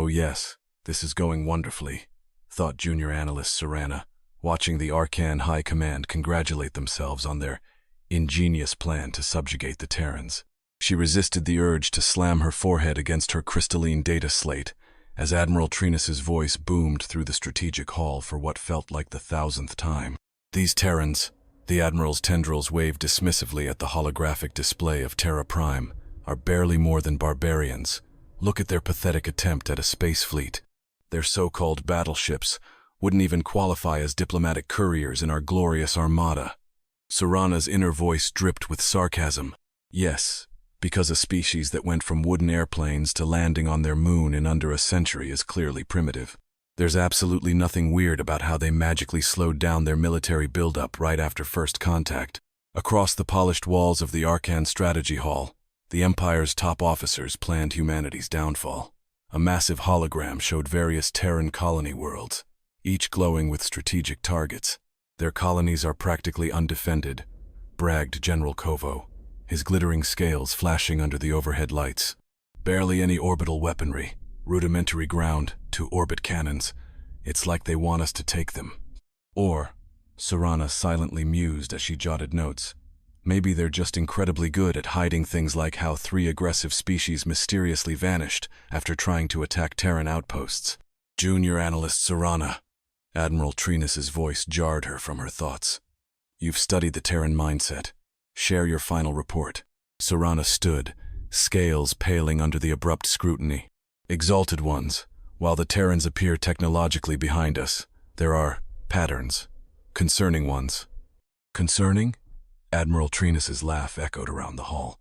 Oh yes, this is going wonderfully, thought junior analyst Serana, watching the Arcan High Command congratulate themselves on their ingenious plan to subjugate the Terrans. She resisted the urge to slam her forehead against her crystalline data slate as Admiral Trinus's voice boomed through the strategic hall for what felt like the 1000th time. These Terrans, the Admiral's tendrils waved dismissively at the holographic display of Terra Prime, are barely more than barbarians. Look at their pathetic attempt at a space fleet. Their so-called battleships wouldn't even qualify as diplomatic couriers in our glorious armada. Serana's inner voice dripped with sarcasm. Yes, because a species that went from wooden airplanes to landing on their moon in under a century is clearly primitive. There's absolutely nothing weird about how they magically slowed down their military buildup right after first contact. Across the polished walls of the Arcan Strategy Hall, the Empire's top officers planned humanity's downfall. A massive hologram showed various Terran colony worlds, each glowing with strategic targets. Their colonies are practically undefended, bragged General Kovo, his glittering scales flashing under the overhead lights. Barely any orbital weaponry, rudimentary ground-to-orbit cannons. It's like they want us to take them. Or, Serana silently mused as she jotted notes, maybe they're just incredibly good at hiding things like how 3 aggressive species mysteriously vanished after trying to attack Terran outposts. Junior analyst Serana. Admiral Trinus's voice jarred her from her thoughts. You've studied the Terran mindset. Share your final report. Serana stood, scales paling under the abrupt scrutiny. Exalted ones, while the Terrans appear technologically behind us, there are patterns. Concerning ones. Concerning? Admiral Trinus's laugh echoed around the hall.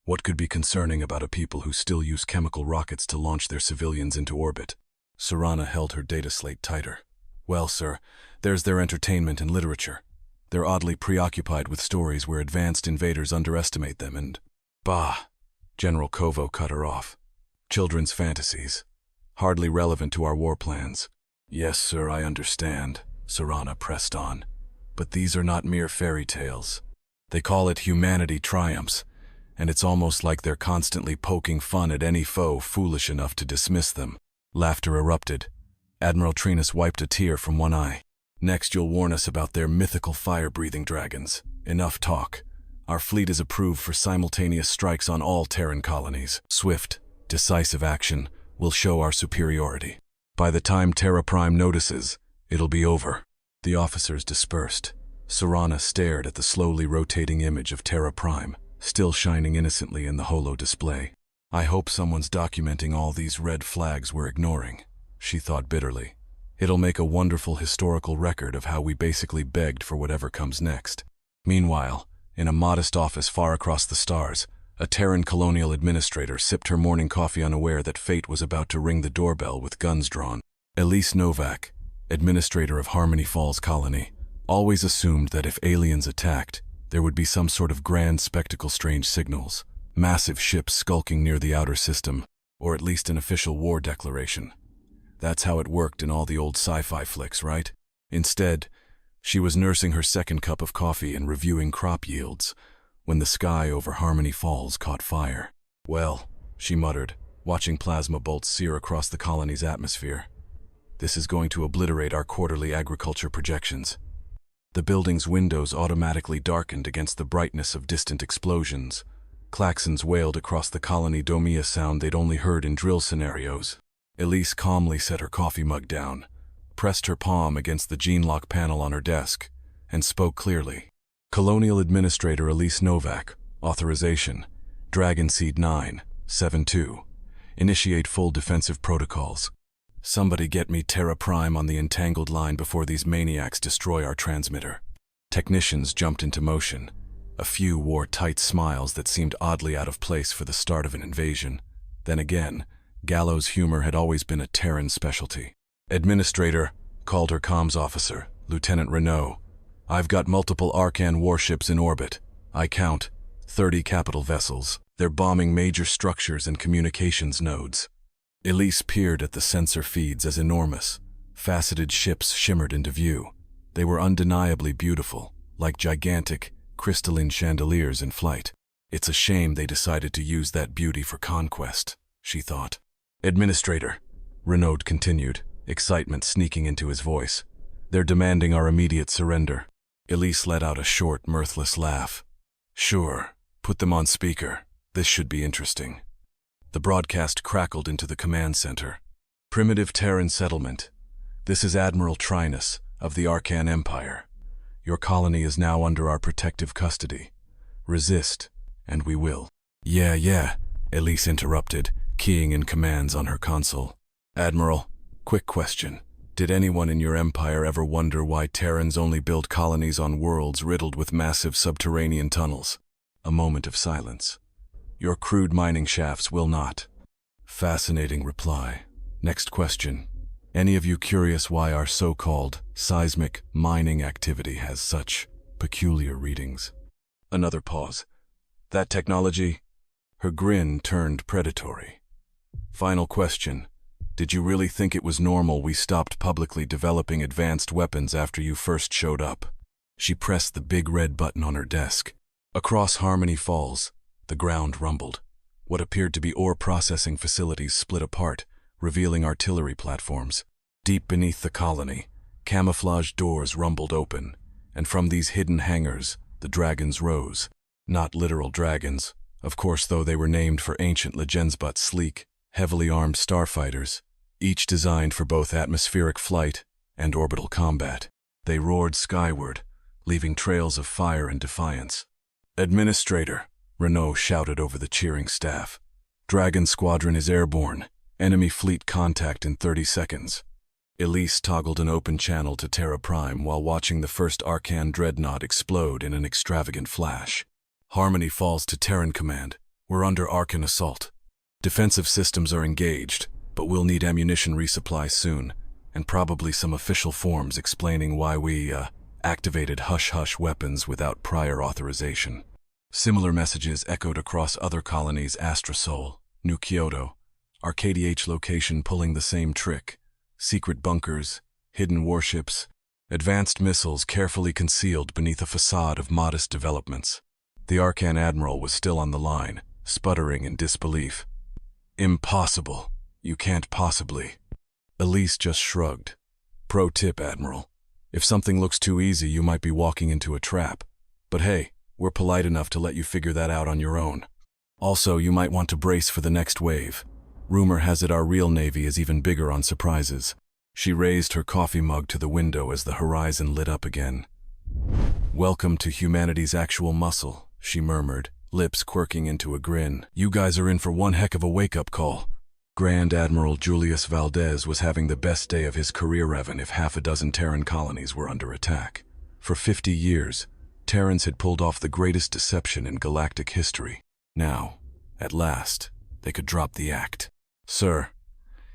What could be concerning about a people who still use chemical rockets to launch their civilians into orbit? Serana held her data slate tighter. Well, sir, there's their entertainment and literature. They're oddly preoccupied with stories where advanced invaders underestimate them and… Bah! General Kovo cut her off. Children's fantasies. Hardly relevant to our war plans. Yes, sir, I understand, Serana pressed on. But these are not mere fairy tales. They call it humanity triumphs, and it's almost like they're constantly poking fun at any foe foolish enough to dismiss them. Laughter erupted. Admiral Trinus wiped a tear from one eye. Next you'll warn us about their mythical fire-breathing dragons. Enough talk. Our fleet is approved for simultaneous strikes on all Terran colonies. Swift, decisive action will show our superiority. By the time Terra Prime notices, it'll be over. The officers dispersed. Serana stared at the slowly rotating image of Terra Prime, still shining innocently in the holo display. I hope someone's documenting all these red flags we're ignoring, she thought bitterly. It'll make a wonderful historical record of how we basically begged for whatever comes next. Meanwhile, in a modest office far across the stars, a Terran colonial administrator sipped her morning coffee unaware that fate was about to ring the doorbell with guns drawn. Elise Novak, administrator of Harmony Falls Colony, always assumed that if aliens attacked, there would be some sort of grand spectacle, strange signals, massive ships skulking near the outer system, or at least an official war declaration. That's how it worked in all the old sci-fi flicks, right? Instead, she was nursing her second cup of coffee and reviewing crop yields when the sky over Harmony Falls caught fire. Well, she muttered, watching plasma bolts sear across the colony's atmosphere. This is going to obliterate our quarterly agriculture projections. The building's windows automatically darkened against the brightness of distant explosions. Klaxons wailed across the colony Domia sound they'd only heard in drill scenarios. Elise calmly set her coffee mug down, pressed her palm against the gene lock panel on her desk, and spoke clearly. Colonial Administrator Elise Novak, authorization, Dragon Seed 972. Initiate full defensive protocols. Somebody get me Terra Prime on the entangled line before these maniacs destroy our transmitter. Technicians jumped into motion. A few wore tight smiles that seemed oddly out of place for the start of an invasion. Then again, gallows humor had always been a Terran specialty. Administrator, called her comms officer, Lieutenant Renault. I've got multiple Arcan warships in orbit. I count 30 capital vessels. They're bombing major structures and communications nodes. Elise peered at the sensor feeds as enormous, faceted ships shimmered into view. They were undeniably beautiful, like gigantic, crystalline chandeliers in flight. It's a shame they decided to use that beauty for conquest, she thought. Administrator, Renaud continued, excitement sneaking into his voice. "They're demanding our immediate surrender." Elise let out a short, mirthless laugh. "Sure, put them on speaker. This should be interesting." The broadcast crackled into the command center. "Primitive Terran settlement. This is Admiral Trinus of the Arcan Empire. Your colony is now under our protective custody. Resist, and we will." Yeah, Elise interrupted, keying in commands on her console. "Admiral, quick question. Did anyone in your empire ever wonder why Terrans only build colonies on worlds riddled with massive subterranean tunnels?" A moment of silence. "Your crude mining shafts will not." Fascinating reply. Next question. Any of you curious why our so-called seismic mining activity has such peculiar readings? Another pause. That technology? Her grin turned predatory. Final question. Did you really think it was normal we stopped publicly developing advanced weapons after you first showed up? She pressed the big red button on her desk. Across Harmony Falls, the ground rumbled. What appeared to be ore processing facilities split apart, revealing artillery platforms. Deep beneath the colony, camouflaged doors rumbled open, and from these hidden hangars, the dragons rose. Not literal dragons, of course, though they were named for ancient legends, but sleek, heavily armed starfighters, each designed for both atmospheric flight and orbital combat. They roared skyward, leaving trails of fire and defiance. "Administrator," Renaud shouted over the cheering staff. "Dragon Squadron is airborne. Enemy fleet contact in 30 seconds. Elise toggled an open channel to Terra Prime while watching the first Arcan dreadnought explode in an extravagant flash. "Harmony Falls to Terran Command. We're under Arcan assault. Defensive systems are engaged, but we'll need ammunition resupply soon, and probably some official forms explaining why we, activated hush-hush weapons without prior authorization." Similar messages echoed across other colonies: Astrasol, New Kyoto, Arcadih location pulling the same trick. Secret bunkers, hidden warships, advanced missiles carefully concealed beneath a facade of modest developments. The Arcan Admiral was still on the line, sputtering in disbelief. "Impossible. You can't possibly." Elise just shrugged. "Pro tip, Admiral. If something looks too easy, you might be walking into a trap. But hey, we're polite enough to let you figure that out on your own. Also, you might want to brace for the next wave. Rumor has it our real Navy is even bigger on surprises." She raised her coffee mug to the window as the horizon lit up again. "Welcome to humanity's actual muscle," she murmured, lips quirking into a grin. "You guys are in for one heck of a wake-up call." Grand Admiral Julius Valdez was having the best day of his career even if half a dozen Terran colonies were under attack. For 50 years, Terrans had pulled off the greatest deception in galactic history. Now, at last, they could drop the act. "Sir."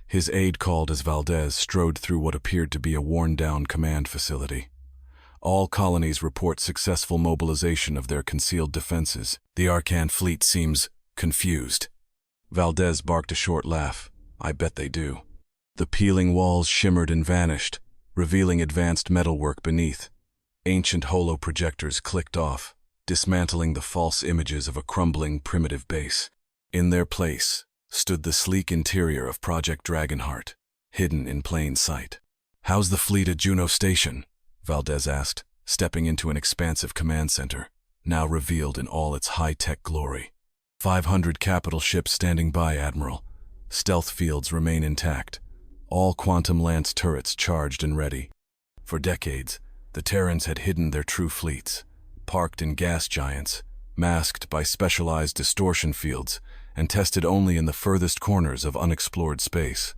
His aide called as Valdez strode through what appeared to be a worn-down command facility. "All colonies report successful mobilization of their concealed defenses. The Arcan fleet seems confused." Valdez barked a short laugh. "I bet they do." The peeling walls shimmered and vanished, revealing advanced metalwork beneath. Ancient holo-projectors clicked off, dismantling the false images of a crumbling primitive base. In their place stood the sleek interior of Project Dragonheart, hidden in plain sight. "How's the fleet at Juno Station?" Valdez asked, stepping into an expansive command center, now revealed in all its high-tech glory. 500 capital ships standing by, Admiral. Stealth fields remain intact. All Quantum Lance turrets charged and ready. For decades, the Terrans had hidden their true fleets, parked in gas giants, masked by specialized distortion fields, and tested only in the furthest corners of unexplored space.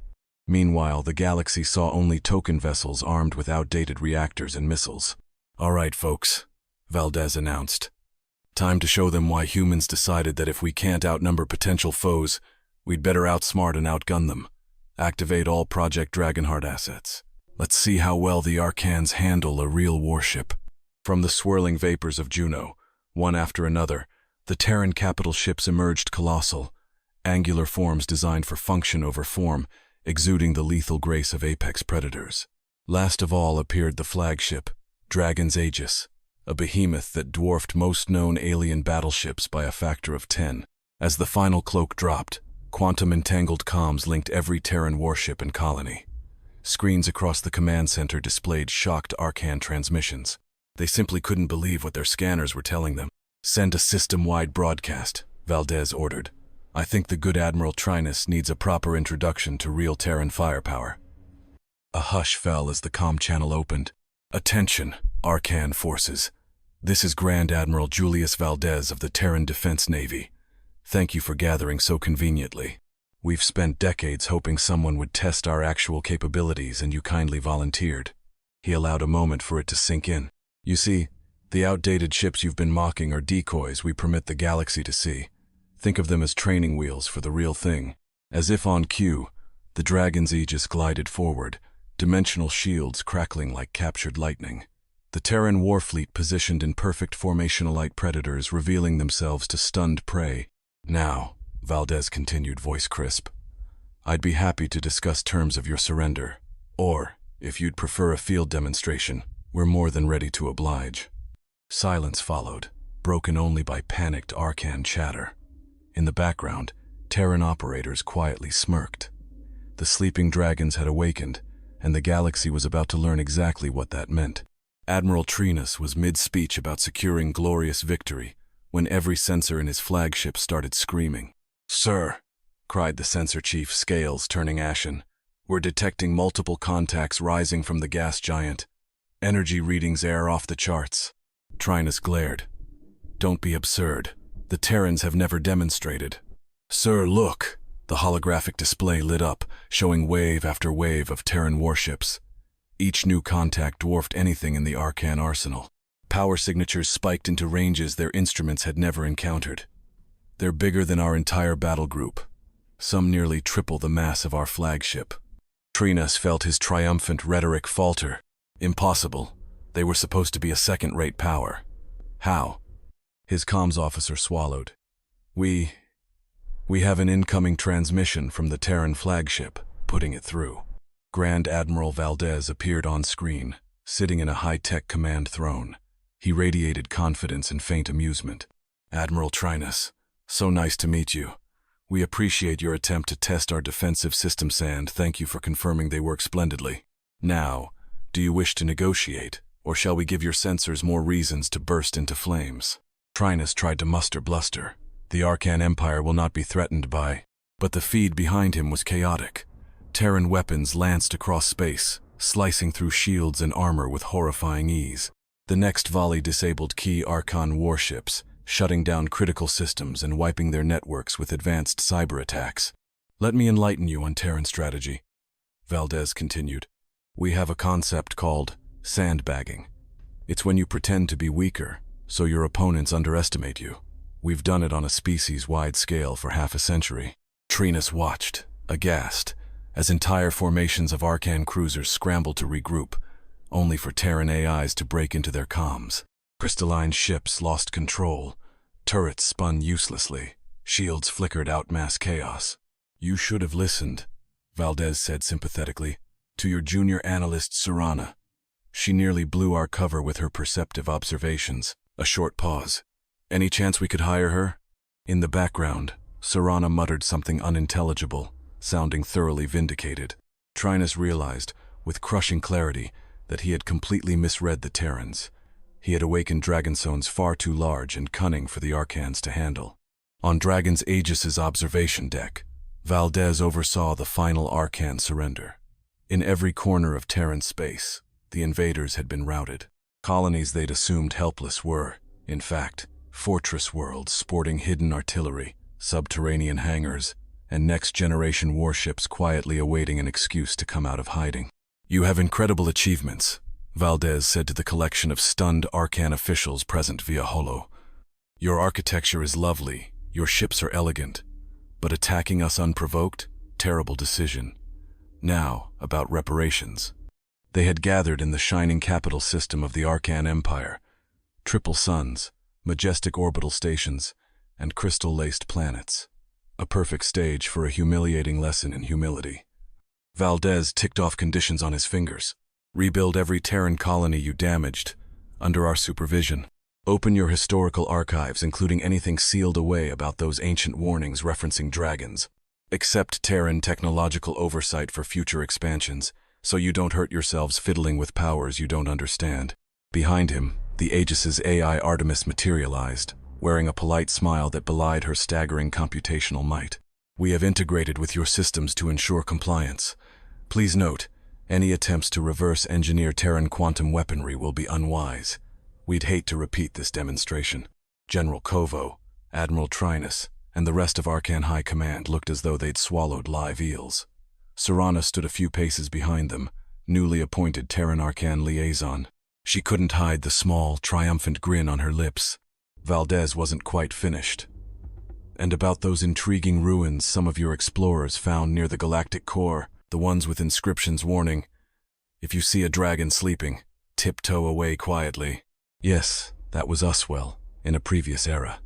Meanwhile, the galaxy saw only token vessels armed with outdated reactors and missiles. "All right, folks," Valdez announced. "Time to show them why humans decided that if we can't outnumber potential foes, we'd better outsmart and outgun them. Activate all Project Dragonheart assets. Let's see how well the Arcans handle a real warship." From the swirling vapors of Juno, one after another, the Terran capital ships emerged colossal, angular forms designed for function over form, exuding the lethal grace of apex predators. Last of all appeared the flagship, Dragon's Aegis, a behemoth that dwarfed most known alien battleships by a factor of 10. As the final cloak dropped, Quantum-entangled comms linked every Terran warship and colony. Screens across the command center displayed shocked Arcan transmissions. They simply couldn't believe what their scanners were telling them. "Send a system-wide broadcast," Valdez ordered. "I think the good Admiral Trinus needs a proper introduction to real Terran firepower." A hush fell as the comm channel opened. "Attention, Arcan forces. This is Grand Admiral Julius Valdez of the Terran Defense Navy. Thank you for gathering so conveniently. We've spent decades hoping someone would test our actual capabilities, and you kindly volunteered." He allowed a moment for it to sink in. "You see, the outdated ships you've been mocking are decoys we permit the galaxy to see. Think of them as training wheels for the real thing." As if on cue, the Dragon's aegis glided forward, dimensional shields crackling like captured lightning. The Terran warfleet positioned in perfect formational light predators revealing themselves to stunned prey. "Now," Valdez continued, voice crisp, "I'd be happy to discuss terms of your surrender. Or, if you'd prefer a field demonstration, we're more than ready to oblige." Silence followed, broken only by panicked Arcan chatter. In the background, Terran operators quietly smirked. The sleeping dragons had awakened, and the galaxy was about to learn exactly what that meant. Admiral Trinus was mid-speech about securing glorious victory when every sensor in his flagship started screaming. "Sir," cried the sensor chief, scales turning ashen, "we're detecting multiple contacts rising from the gas giant. Energy readings are off the charts." Trinus glared. "Don't be absurd. The Terrans have never demonstrated." "Sir, look!" The holographic display lit up, showing wave after wave of Terran warships. Each new contact dwarfed anything in the Arcan arsenal. Power signatures spiked into ranges their instruments had never encountered. "They're bigger than our entire battle group. Some nearly triple the mass of our flagship." Trinus felt his triumphant rhetoric falter. "Impossible. They were supposed to be a second-rate power." "How?" His comms officer swallowed. We have an incoming transmission from the Terran flagship, putting it through." Grand Admiral Valdez appeared on screen, sitting in a high-tech command throne. He radiated confidence and faint amusement. "Admiral Trinus, so nice to meet you. We appreciate your attempt to test our defensive systems and thank you for confirming they work splendidly. Now, do you wish to negotiate, or shall we give your sensors more reasons to burst into flames?" Trinus tried to muster bluster. The Arcan Empire will not be threatened by... But the feed behind him was chaotic. Terran weapons lanced across space, slicing through shields and armor with horrifying ease. The next volley disabled key Arcan warships, shutting down critical systems and wiping their networks with advanced cyber attacks. "Let me enlighten you on Terran strategy," Valdez continued. "We have a concept called sandbagging. It's when you pretend to be weaker, so your opponents underestimate you. We've done it on a species-wide scale for half a century." Trinus watched, aghast, as entire formations of Arcan cruisers scrambled to regroup, only for Terran AIs to break into their comms. Crystalline ships lost control, turrets spun uselessly, shields flickered out mass chaos. "You should have listened," Valdez said sympathetically, "to your junior analyst Serana. She nearly blew our cover with her perceptive observations." A short pause. "Any chance we could hire her?" In the background, Serana muttered something unintelligible, sounding thoroughly vindicated. Trinus realized, with crushing clarity, that he had completely misread the Terrans. He had awakened Dragonzones far too large and cunning for the Arcans to handle. On Dragon's Aegis's observation deck, Valdez oversaw the final Arcan surrender. In every corner of Terran space, the invaders had been routed. Colonies they'd assumed helpless were, in fact, fortress worlds sporting hidden artillery, subterranean hangars, and next-generation warships quietly awaiting an excuse to come out of hiding. "You have incredible achievements," Valdez said to the collection of stunned Arcan officials present via holo. "Your architecture is lovely, your ships are elegant, but attacking us unprovoked? Terrible decision. Now, about reparations." They had gathered in the shining capital system of the Arcan Empire. Triple suns, majestic orbital stations, and crystal-laced planets. A perfect stage for a humiliating lesson in humility. Valdez ticked off conditions on his fingers. "Rebuild every Terran colony you damaged, under our supervision. Open your historical archives, including anything sealed away about those ancient warnings referencing dragons. Accept Terran technological oversight for future expansions, so you don't hurt yourselves fiddling with powers you don't understand. Behind him, the Aegis's AI Artemis materialized, wearing a polite smile that belied her staggering computational might. We have integrated with your systems to ensure compliance. Please note, any attempts to reverse engineer Terran quantum weaponry will be unwise. We'd hate to repeat this demonstration. General Kovo, Admiral Trinus, and the rest of Arcan High Command looked as though they'd swallowed live eels. Serana stood a few paces behind them, newly appointed Terran Arcan liaison. She couldn't hide the small, triumphant grin on her lips. Valdez wasn't quite finished. And about those intriguing ruins some of your explorers found near the galactic core, the ones with inscriptions warning, "If you see a dragon sleeping, tiptoe away quietly." Yes, that was us, well, in a previous era.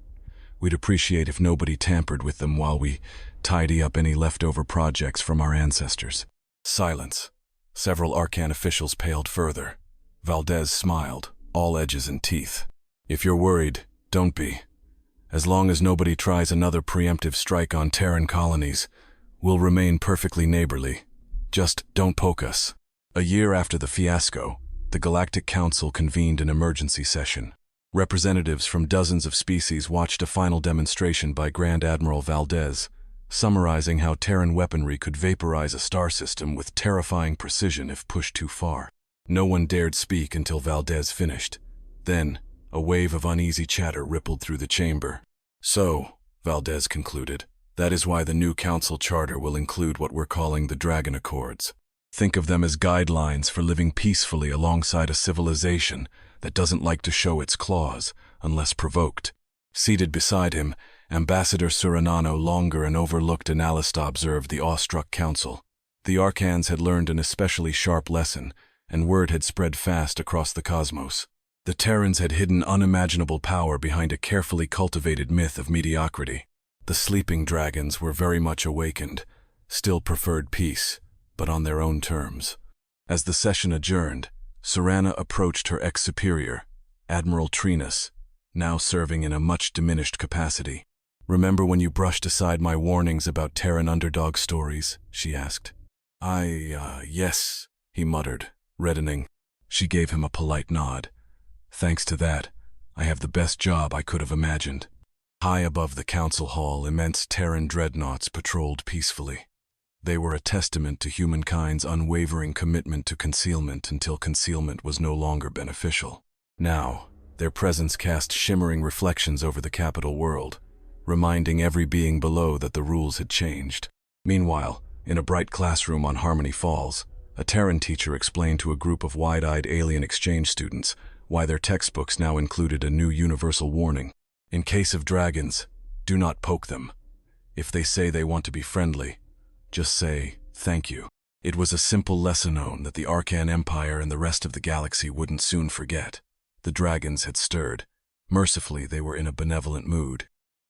We'd appreciate if nobody tampered with them while we tidy up any leftover projects from our ancestors. Silence. Several Arcan officials paled further. Valdez smiled, all edges and teeth. If you're worried, don't be. As long as nobody tries another preemptive strike on Terran colonies, we'll remain perfectly neighborly. Just don't poke us. A year after the fiasco, the Galactic Council convened an emergency session. Representatives from dozens of species watched a final demonstration by Grand Admiral Valdez, summarizing how Terran weaponry could vaporize a star system with terrifying precision if pushed too far. No one dared speak until Valdez finished. Then, a wave of uneasy chatter rippled through the chamber. So, Valdez concluded, that is why the new council charter will include what we're calling the Dragon Accords. Think of them as guidelines for living peacefully alongside a civilization that doesn't like to show its claws unless provoked. Seated beside him, Ambassador Suranano longer and overlooked analyst observed the awestruck council. The Arcans had learned an especially sharp lesson, and word had spread fast across the cosmos. The Terrans had hidden unimaginable power behind a carefully cultivated myth of mediocrity. The sleeping dragons were very much awakened, still preferred peace, but on their own terms. As the session adjourned, Serana approached her ex-superior, Admiral Trinus, now serving in a much diminished capacity. "Remember when you brushed aside my warnings about Terran underdog stories?" she asked. Yes," he muttered, reddening. She gave him a polite nod. "Thanks to that, I have the best job I could have imagined." High above the council hall, immense Terran dreadnoughts patrolled peacefully. They were a testament to humankind's unwavering commitment to concealment until concealment was no longer beneficial. Now, their presence cast shimmering reflections over the capital world, reminding every being below that the rules had changed. Meanwhile, in a bright classroom on Harmony Falls, a Terran teacher explained to a group of wide-eyed alien exchange students why their textbooks now included a new universal warning. In case of dragons, do not poke them. If they say they want to be friendly, just say, "Thank you." It was a simple lesson known that the Arcan Empire and the rest of the galaxy wouldn't soon forget. The dragons had stirred. Mercifully, they were in a benevolent mood.